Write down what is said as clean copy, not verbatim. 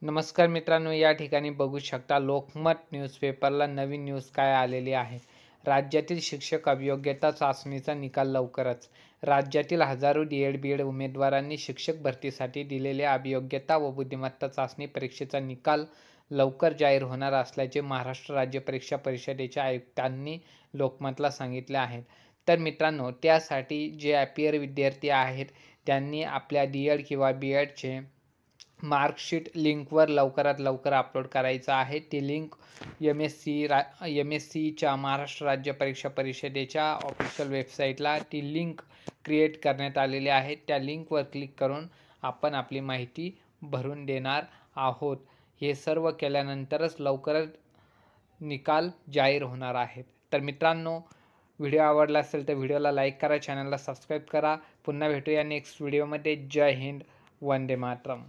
नमस्कार मित्रांनो, या ठिकाणी बघू शकता लोकमत न्यूजपेपरला नवीन न्यूज काय आलेली आहे. राज्यातील शिक्षक अभियोग्यता चाचणीचा निकाल लवकरच. राज्यातील हजारो डी.एड. बी.एड. उमेदवारांनी शिक्षक भरतीसाठी दिलेल्या अभियोग्यता व बुद्धिमत्ता चाचणी परीक्षेचा निकाल लवकर जाहीर होणार असल्याचे महाराष्ट्र राज्य परीक्षा परिषदेच्या आयुक्तांनी लोकमतला सांगितले आहे. तर मित्रांनो, त्यासाठी जे ॲपियर विद्यार्थी आहेत त्यांनी आपल्या डी.एड. किंवा बी.एडचे मार्कशीट लिंकवर लवकरात लवकर अपलोड करायचं आहे. ती लिंक MSCच्या महाराष्ट्र राज्य परीक्षा परिषदेच्या ऑफिशियल वेबसाईटला ती लिंक क्रिएट करण्यात आलेली आहे. त्या लिंकवर क्लिक करून आपण आपली माहिती भरून देणार आहोत. हे सर्व केल्यानंतरच लवकरच निकाल जाहीर होणार आहेत. तर मित्रांनो, व्हिडिओ आवडला असेल तर व्हिडिओला लाईक करा, चॅनलला सबस्क्राईब करा. पुन्हा भेटूया नेक्स्ट व्हिडिओमध्ये. जय हिंद, वंदे मातरम.